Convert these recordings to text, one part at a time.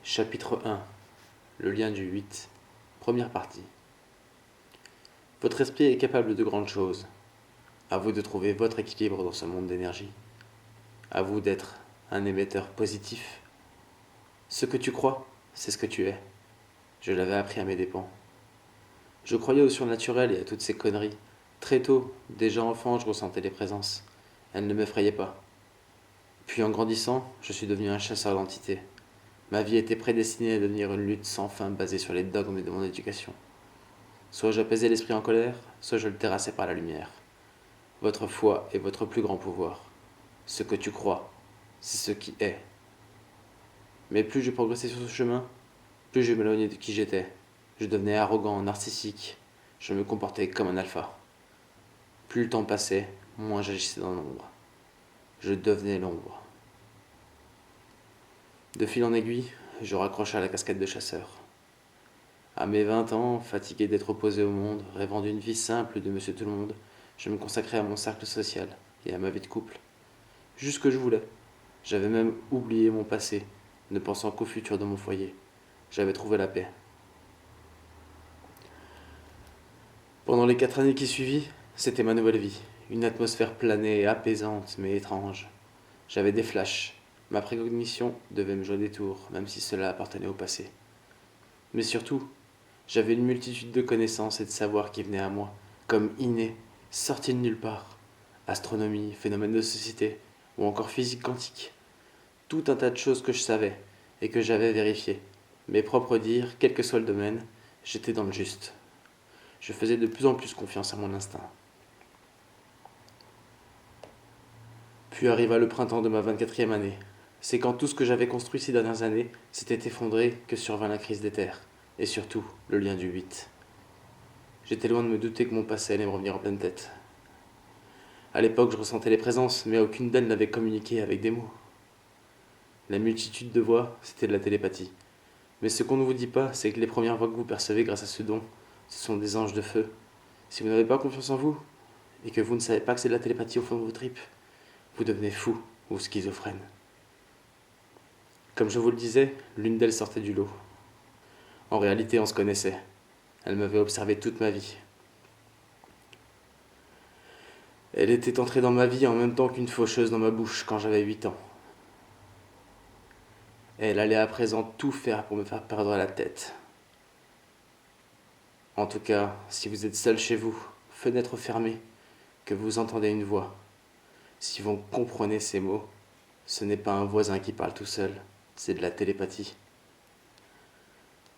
Chapitre 1. Le lien du 8. Première partie. Votre esprit est capable de grandes choses. À vous de trouver votre équilibre dans ce monde d'énergie. À vous d'être un émetteur positif. Ce que tu crois, c'est ce que tu es. Je l'avais appris à mes dépens. Je croyais au surnaturel et à toutes ces conneries. Très tôt, déjà enfant, je ressentais les présences. Elles ne m'effrayaient pas. Puis en grandissant, je suis devenu un chasseur d'entités. Ma vie était prédestinée à devenir une lutte sans fin basée sur les dogmes de mon éducation. Soit j'apaisais l'esprit en colère, soit je le terrassais par la lumière. Votre foi est votre plus grand pouvoir. Ce que tu crois, c'est ce qui est. Mais plus je progressais sur ce chemin, plus je m'éloignais de qui j'étais. Je devenais arrogant, narcissique. Je me comportais comme un alpha. Plus le temps passait, moins j'agissais dans l'ombre. Je devenais l'ombre. De fil en aiguille, je raccrochais à la casquette de chasseur. À mes 20 ans, fatigué d'être opposé au monde, rêvant d'une vie simple de monsieur tout-le-monde, je me consacrais à mon cercle social et à ma vie de couple. Juste ce que je voulais. J'avais même oublié mon passé, ne pensant qu'au futur de mon foyer. J'avais trouvé la paix. Pendant les 4 années qui suivirent, c'était ma nouvelle vie. Une atmosphère planée et apaisante, mais étrange. J'avais des flashs. Ma précognition devait me jouer des tours, même si cela appartenait au passé. Mais surtout, j'avais une multitude de connaissances et de savoirs qui venaient à moi, comme innés, sortis de nulle part. Astronomie, phénomènes de société, ou encore physique quantique. Tout un tas de choses que je savais, et que j'avais vérifiées. Mes propres dires, quel que soit le domaine, j'étais dans le juste. Je faisais de plus en plus confiance à mon instinct. Puis arriva le printemps de ma 24e année. C'est quand tout ce que j'avais construit ces dernières années s'était effondré que survint la crise des terres, et surtout le lien du 8. J'étais loin de me douter que mon passé allait me revenir en pleine tête. À l'époque, je ressentais les présences, mais aucune d'elles n'avait communiqué avec des mots. La multitude de voix, c'était de la télépathie. Mais ce qu'on ne vous dit pas, c'est que les premières voix que vous percevez grâce à ce don, ce sont des anges de feu. Si vous n'avez pas confiance en vous, et que vous ne savez pas que c'est de la télépathie au fond de vos tripes, vous devenez fou ou schizophrène. Comme je vous le disais, l'une d'elles sortait du lot. En réalité, on se connaissait. Elle m'avait observé toute ma vie. Elle était entrée dans ma vie en même temps qu'une faucheuse dans ma bouche quand j'avais 8 ans. Elle allait à présent tout faire pour me faire perdre la tête. En tout cas, si vous êtes seul chez vous, fenêtre fermée, que vous entendez une voix, si vous comprenez ces mots, ce n'est pas un voisin qui parle tout seul, c'est de la télépathie.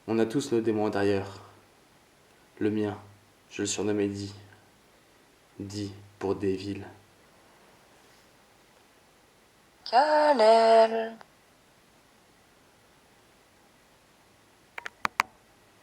On a tous nos démons intérieurs. Le mien, je le surnommais Di. Di pour Devil. Kalel.